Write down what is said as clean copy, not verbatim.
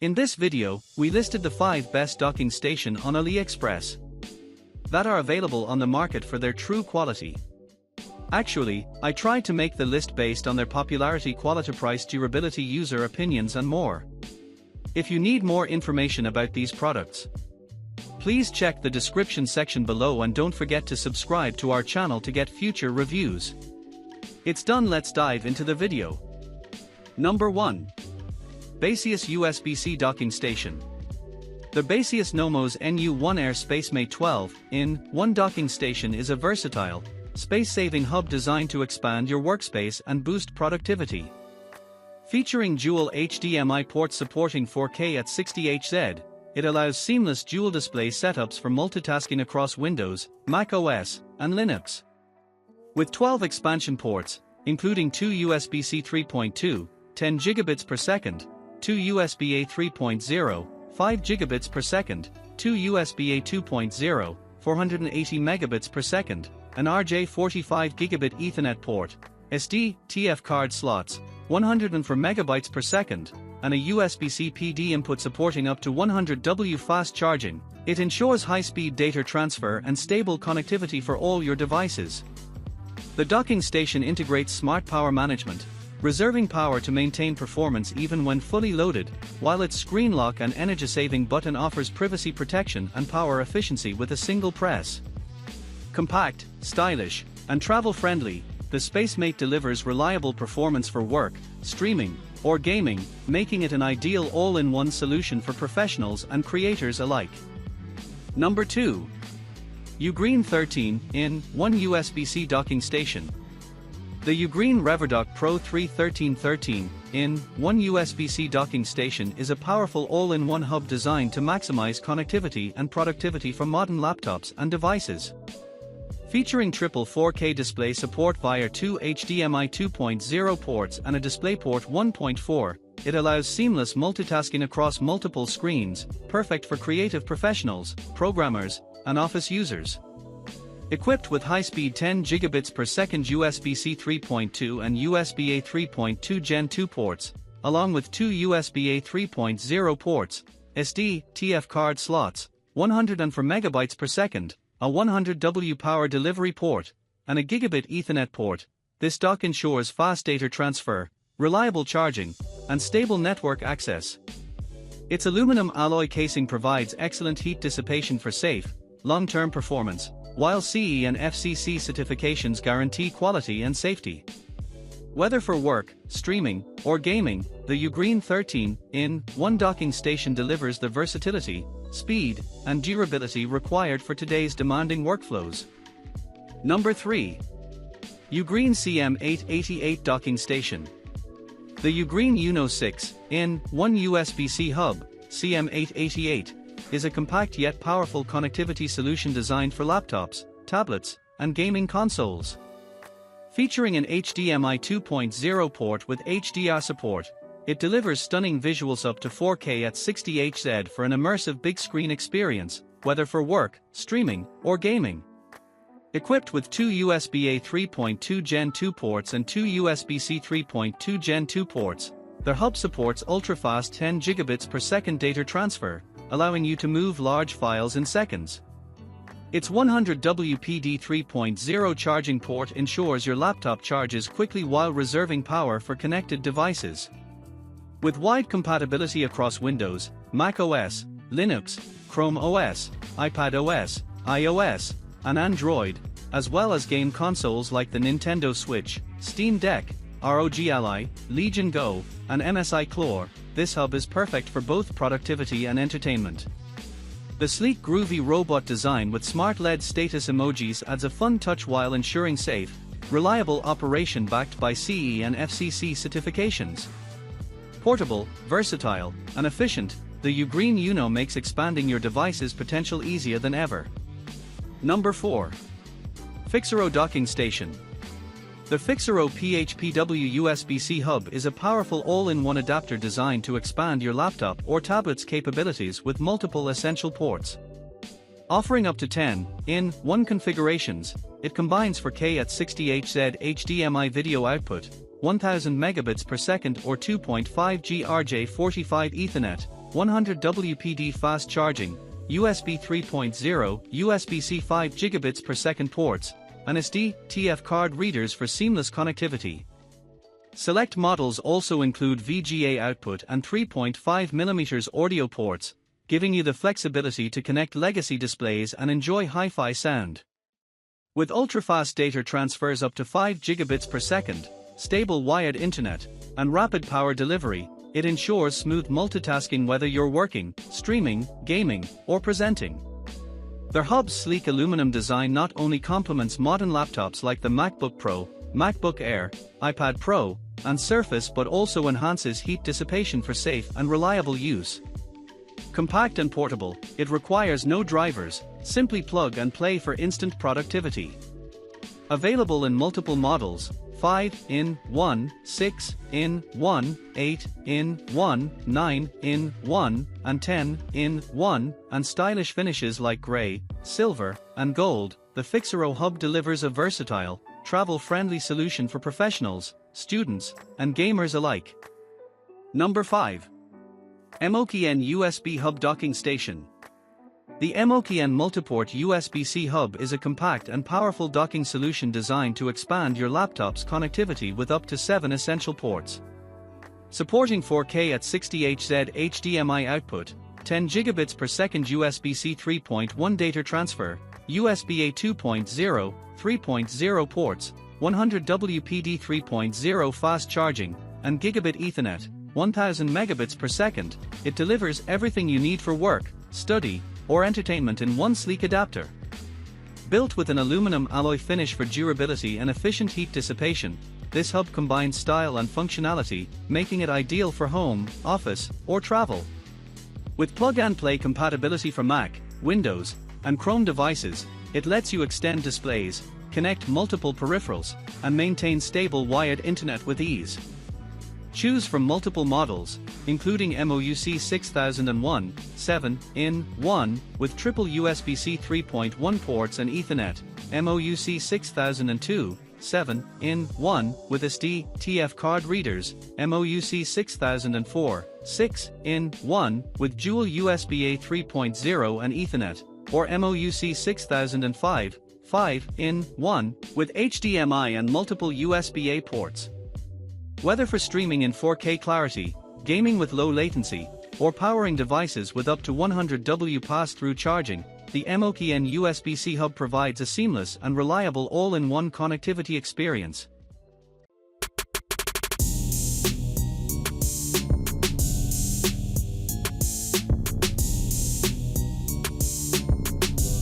In this video, we listed the 5 best docking station on AliExpress that are available on the market for their true quality. Actually, I tried to make the list based on their popularity, quality, price, durability, user opinions and more. If you need more information about these products, please check the description section below and don't forget to subscribe to our channel to get future reviews. It's done, let's dive into the video. Number 1. Baseus USB-C Docking Station. The Baseus Nomos NU1 Air SpaceMate 12-in-1 docking station is a versatile, space-saving hub designed to expand your workspace and boost productivity. Featuring dual HDMI ports supporting 4K at 60Hz, it allows seamless dual display setups for multitasking across Windows, Mac OS, and Linux. With 12 expansion ports, including 2 USB-C 3.2, 10 gigabits per second, 2 USB-A 3.0, 5 gigabits per second, 2 USB-A 2.0, 480 megabits per second, an RJ45 gigabit Ethernet port, SD, TF card slots, 104 megabytes per second, and a USB-C PD input supporting up to 100W fast charging, it ensures high-speed data transfer and stable connectivity for all your devices. The docking station integrates smart power management, reserving power to maintain performance even when fully loaded, while its screen lock and energy-saving button offers privacy protection and power efficiency with a single press. Compact, stylish, and travel-friendly, the SpaceMate delivers reliable performance for work, streaming, or gaming, making it an ideal all-in-one solution for professionals and creators alike. Number 2. UGREEN 13-in-1 USB-C Docking Station. The UGREEN ReverDock Pro 3 13-in-1 USB-C docking station is a powerful all-in-one hub designed to maximize connectivity and productivity for modern laptops and devices. Featuring triple 4K display support via 2 HDMI 2.0 ports and a DisplayPort 1.4, it allows seamless multitasking across multiple screens, perfect for creative professionals, programmers, and office users. Equipped with high-speed 10 gigabits per second USB-C 3.2 and USB-A 3.2 Gen 2 ports, along with 2 USB-A 3.0 ports, SD, TF card slots, 104 megabytes per second, a 100W power delivery port, and a gigabit Ethernet port, this dock ensures fast data transfer, reliable charging, and stable network access. Its aluminum alloy casing provides excellent heat dissipation for safe, long-term performance, while CE and FCC certifications guarantee quality and safety. Whether for work, streaming, or gaming, the UGREEN 13-in-1 docking station delivers the versatility, speed, and durability required for today's demanding workflows. Number 3. UGREEN CM888 Docking Station. The UGREEN UNO 6-in-1 USB-C hub, CM888, is a compact yet powerful connectivity solution designed for laptops, tablets, and gaming consoles. Featuring an HDMI 2.0 port with HDR support, it delivers stunning visuals up to 4K at 60Hz for an immersive big-screen experience, whether for work, streaming, or gaming. Equipped with 2 USB-A 3.2 Gen 2 ports and 2 USB-C 3.2 Gen 2 ports, the hub supports ultra-fast 10 gigabits per second data transfer, allowing you to move large files in seconds. Its 100W PD 3.0 charging port ensures your laptop charges quickly while reserving power for connected devices. With wide compatibility across Windows, Mac OS, Linux, Chrome OS, iPad OS, iOS, and Android, as well as game consoles like the Nintendo Switch, Steam Deck, ROG Ally, Legion Go, and MSI Clore, this hub is perfect for both productivity and entertainment. The sleek, groovy robot design with smart LED status emojis adds a fun touch while ensuring safe, reliable operation backed by CE and FCC certifications. Portable, versatile, and efficient, the UGREEN UNO makes expanding your device's potential easier than ever. Number 4. PHIXERO Docking Station. The PHIXERO PHPW USB-C hub is a powerful all-in-one adapter designed to expand your laptop or tablet's capabilities with multiple essential ports. Offering up to 10-in-1 configurations, it combines 4K at 60Hz HDMI video output, 1000 megabits per second or 2.5G RJ45 Ethernet, 100 WPD fast charging, USB 3.0, USB-C 5 gigabits per second ports, and SD/TF card readers for seamless connectivity. Select models also include VGA output and 3.5mm audio ports, giving you the flexibility to connect legacy displays and enjoy hi-fi sound. With ultra-fast data transfers up to 5 gigabits per second, stable wired internet, and rapid power delivery, it ensures smooth multitasking whether you're working, streaming, gaming, or presenting. Their hub's sleek aluminum design not only complements modern laptops like the MacBook Pro, MacBook Air, iPad Pro, and Surface but also enhances heat dissipation for safe and reliable use. Compact and portable, it requires no drivers, simply plug and play for instant productivity. Available in multiple models, 5-in-1, 6-in-1, 8-in-1, 9-in-1, and 10-in-1, and stylish finishes like grey, silver, and gold, the PHIXERO Hub delivers a versatile, travel-friendly solution for professionals, students, and gamers alike. Number 5. MOKiN USB Hub Docking Station. The MOKiN Multiport USB-C Hub is a compact and powerful docking solution designed to expand your laptop's connectivity with up to 7 essential ports. Supporting 4K at 60Hz HDMI output, 10 gigabits per second USB-C 3.1 data transfer, USB-A 2.0, 3.0 ports, 100 WPD 3.0 fast charging, and gigabit Ethernet, 1000 megabits per second, it delivers everything you need for work, study, or entertainment in one sleek adapter. Built with an aluminum alloy finish for durability and efficient heat dissipation, this hub combines style and functionality, making it ideal for home, office, or travel. With plug-and-play compatibility for Mac, Windows, and Chrome devices, it lets you extend displays, connect multiple peripherals, and maintain stable wired internet with ease. Choose from multiple models, including MOUC 6001, 7-in-1, with triple USB-C 3.1 ports and Ethernet, MOUC 6002, 7-in-1, with SD/TF card readers, MOUC 6004, 6-in-1, with dual USB-A 3.0 and Ethernet, or MOUC 6005, 5-in-1, with HDMI and multiple USB-A ports. Whether for streaming in 4K clarity, gaming with low latency, or powering devices with up to 100 W pass-through charging, the MOKiN USB-C Hub provides a seamless and reliable all-in-one connectivity experience.